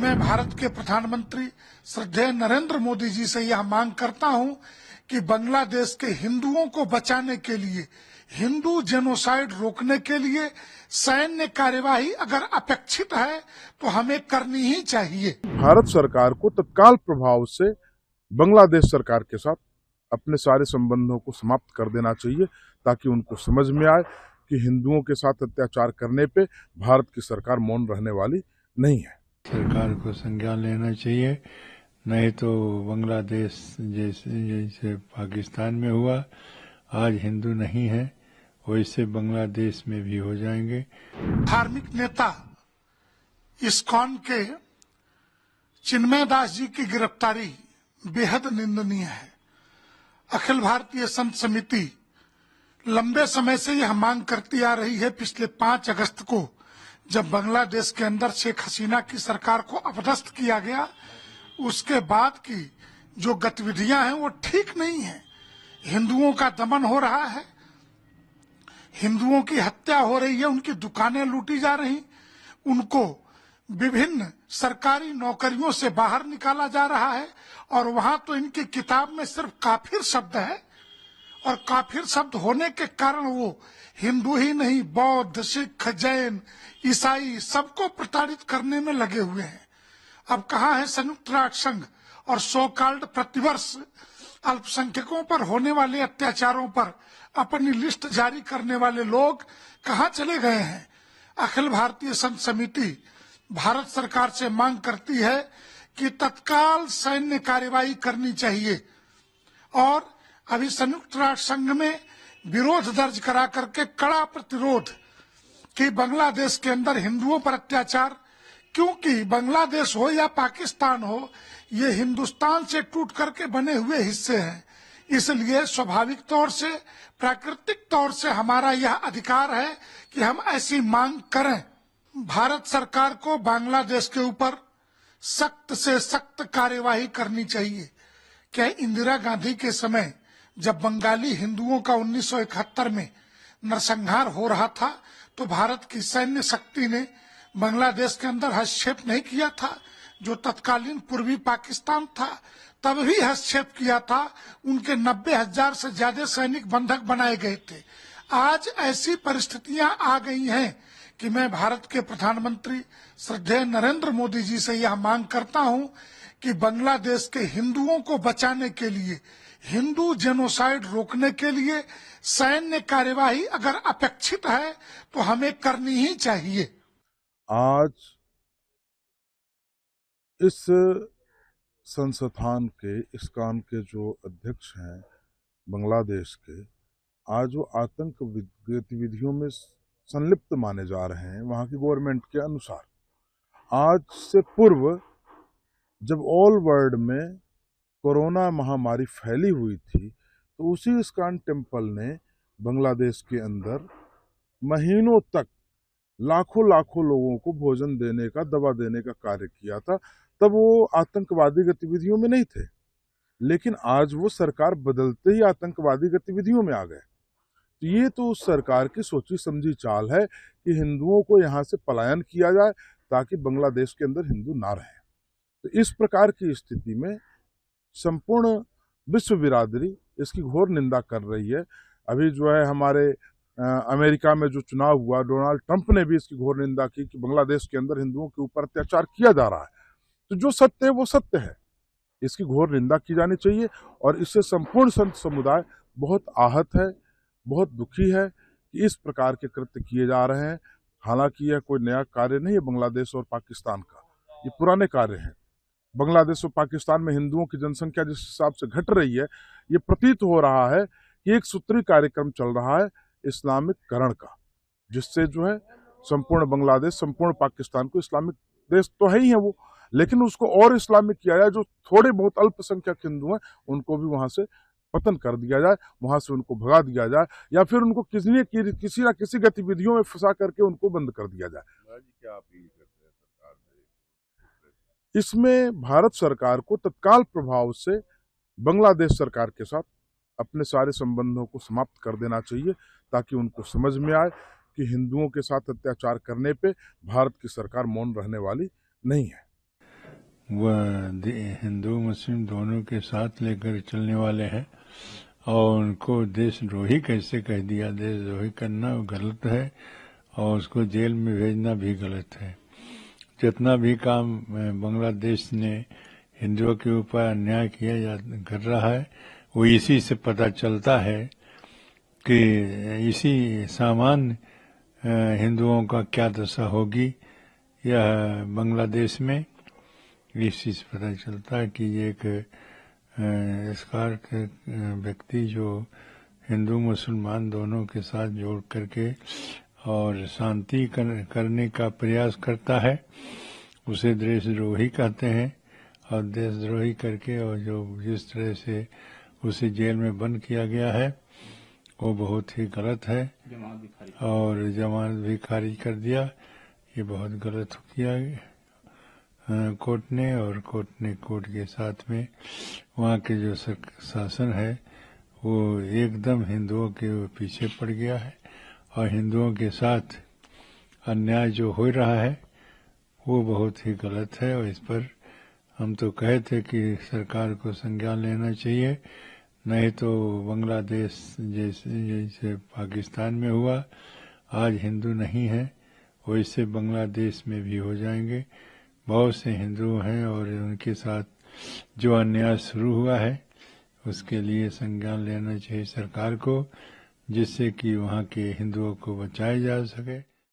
मैं भारत के प्रधानमंत्री श्रद्धेय नरेंद्र मोदी जी से यह मांग करता हूं कि बांग्लादेश के हिंदुओं को बचाने के लिए, हिंदू जेनोसाइड रोकने के लिए सैन्य कार्यवाही अगर अपेक्षित है तो हमें करनी ही चाहिए। भारत सरकार को तत्काल प्रभाव से बांग्लादेश सरकार के साथ अपने सारे संबंधों को समाप्त कर देना चाहिए, ताकि उनको समझ में आए कि हिंदुओं के साथ अत्याचार करने पे भारत की सरकार मौन रहने वाली नहीं है। सरकार को संज्ञान लेना चाहिए, नहीं तो बांग्लादेश जैसे पाकिस्तान में हुआ, आज हिंदू नहीं है वैसे बांग्लादेश में भी हो जाएंगे। धार्मिक नेता इस्कॉन के चिन्मय दास जी की गिरफ्तारी बेहद निंदनीय है। अखिल भारतीय संत समिति लंबे समय से यह मांग करती आ रही है। पिछले 5 अगस्त को जब बांग्लादेश के अंदर शेख हसीना की सरकार को अपदस्थ किया गया, उसके बाद की जो गतिविधियां हैं वो ठीक नहीं है। हिंदुओं का दमन हो रहा है, हिंदुओं की हत्या हो रही है, उनकी दुकानें लूटी जा रही, उनको विभिन्न सरकारी नौकरियों से बाहर निकाला जा रहा है। और वहां तो इनकी किताब में सिर्फ काफिर शब्द है, और काफिर शब्द होने के कारण वो हिंदू ही नहीं, बौद्ध, सिख, जैन, ईसाई सबको प्रताड़ित करने में लगे हुए हैं। अब कहाँ है संयुक्त राष्ट्र संघ और सो कॉल्ड प्रतिवर्ष अल्पसंख्यकों पर होने वाले अत्याचारों पर अपनी लिस्ट जारी करने वाले लोग कहाँ चले गए हैं? अखिल भारतीय संत समिति भारत सरकार से मांग करती है कि तत्काल सैन्य कार्यवाही करनी चाहिए, और अभी संयुक्त राष्ट्र संघ में विरोध दर्ज करा करके कड़ा प्रतिरोध कि बांग्लादेश के अंदर हिंदुओं पर अत्याचार, क्योंकि बांग्लादेश हो या पाकिस्तान हो, ये हिंदुस्तान से टूट करके बने हुए हिस्से हैं। इसलिए स्वाभाविक तौर से, प्राकृतिक तौर से हमारा यह अधिकार है कि हम ऐसी मांग करें। भारत सरकार को बांग्लादेश के ऊपर सख्त से सख्त कार्यवाही करनी चाहिए। क्या इंदिरा गांधी के समय जब बंगाली हिंदुओं का 1971 में नरसंहार हो रहा था, तो भारत की सैन्य शक्ति ने बांग्लादेश के अंदर हस्तक्षेप नहीं किया था? जो तत्कालीन पूर्वी पाकिस्तान था तब भी हस्तक्षेप किया था। उनके 90,000 से ज्यादा सैनिक बंधक बनाए गए थे। आज ऐसी परिस्थितियां आ गई हैं कि मैं भारत के प्रधानमंत्री श्रद्धेय नरेंद्र मोदी जी से यह मांग करता हूं कि बांग्लादेश के हिंदुओं को बचाने के लिए, हिंदू जेनोसाइड रोकने के लिए सैन्य कार्यवाही अगर अपेक्षित है तो हमें करनी ही चाहिए। आज इस संस्थान के, इस्कॉन के जो अध्यक्ष हैं बांग्लादेश के, आज वो आतंक गतिविधियों में संलिप्त माने जा रहे हैं वहाँ की गवर्नमेंट के अनुसार। आज से पूर्व जब ऑल वर्ल्ड में कोरोना महामारी फैली हुई थी, तो उसी इस्कॉन टेम्पल ने बांग्लादेश के अंदर महीनों तक लाखों लाखों लोगों को भोजन देने का, दवा देने का कार्य किया था। तब वो आतंकवादी गतिविधियों में नहीं थे, लेकिन आज वो सरकार बदलते ही आतंकवादी गतिविधियों में आ गए। तो ये तो उस सरकार की सोची समझी चाल है कि हिंदुओं को यहाँ से पलायन किया जाए ताकि बांग्लादेश के अंदर हिंदू ना रहे। तो इस प्रकार की स्थिति में संपूर्ण विश्व बिरादरी इसकी घोर निंदा कर रही है। अभी जो है हमारे अमेरिका में जो चुनाव हुआ, डोनाल्ड ट्रंप ने भी इसकी घोर निंदा की कि बांग्लादेश के अंदर हिंदुओं के ऊपर अत्याचार किया जा रहा है। तो जो सत्य है वो सत्य है, इसकी घोर निंदा की जानी चाहिए। और इससे संपूर्ण संत समुदाय बहुत आहत है, बहुत दुखी है कि इस प्रकार के कृत्य किए जा रहे हैं। हालांकि यह कोई नया कार्य नहीं है बांग्लादेश और पाकिस्तान का, ये पुराने कार्य हैं। बांग्लादेश और पाकिस्तान में हिंदुओं की जनसंख्या जिस हिसाब से घट रही है, ये प्रतीत हो रहा है कि एक सूत्री कार्यक्रम चल रहा है इस्लामिककरण का, जिससे जो है संपूर्ण बांग्लादेश, संपूर्ण पाकिस्तान को, इस्लामिक देश तो है ही है वो, लेकिन उसको और इस्लामिक किया जाए। जो थोड़े बहुत अल्पसंख्यक हिंदू हैं उनको भी वहां से पतन कर दिया जाए, वहां से उनको भगा दिया जाए, या फिर उनको किसी ना किसी गतिविधियों में फंसा करके उनको बंद कर दिया जाए। क्या अपील करते हैं सरकार से? इसमें भारत सरकार को तत्काल प्रभाव से बांग्लादेश सरकार के साथ अपने सारे संबंधों को समाप्त कर देना चाहिए, ताकि उनको समझ में आए कि हिंदुओं के साथ अत्याचार करने पे भारत की सरकार मौन रहने वाली नहीं है। वह हिंदू मुस्लिम दोनों के साथ लेकर चलने वाले हैं, और उनको देशद्रोही कैसे कह दिया। देशद्रोही करना गलत है और उसको जेल में भेजना भी गलत है। जितना भी काम बांग्लादेश ने हिंदुओं के ऊपर अन्याय किया या कर रहा है, वो इसी से पता चलता है कि इसी सामान्य हिंदुओं का क्या दशा होगी यह बांग्लादेश में। इसी से पता चलता है कि एक स्कार्फ व्यक्ति जो हिंदू मुसलमान दोनों के साथ जोड़ करके और शांति करने का प्रयास करता है, उसे देशद्रोही कहते हैं। और देशद्रोही करके और जो जिस तरह से उसे जेल में बंद किया गया है वो बहुत ही गलत है, और जमानत भी खारिज कर दिया। ये बहुत गलत किया कोर्ट ने, और कोर्ट के साथ में वहाँ के जो शासन है वो एकदम हिंदुओं के पीछे पड़ गया है, और हिंदुओं के साथ अन्याय जो हो रहा है वो बहुत ही गलत है। और इस पर हम तो कहे थे कि सरकार को संज्ञान लेना चाहिए, नहीं तो बांग्लादेश जैसे पाकिस्तान में हुआ, आज हिंदू नहीं है वैसे बांग्लादेश में भी हो जाएंगे। बहुत से हिंदू हैं और उनके साथ जो अन्याय शुरू हुआ है उसके लिए संज्ञान लेना चाहिए सरकार को, जिससे कि वहाँ के हिंदुओं को बचाया जा सके।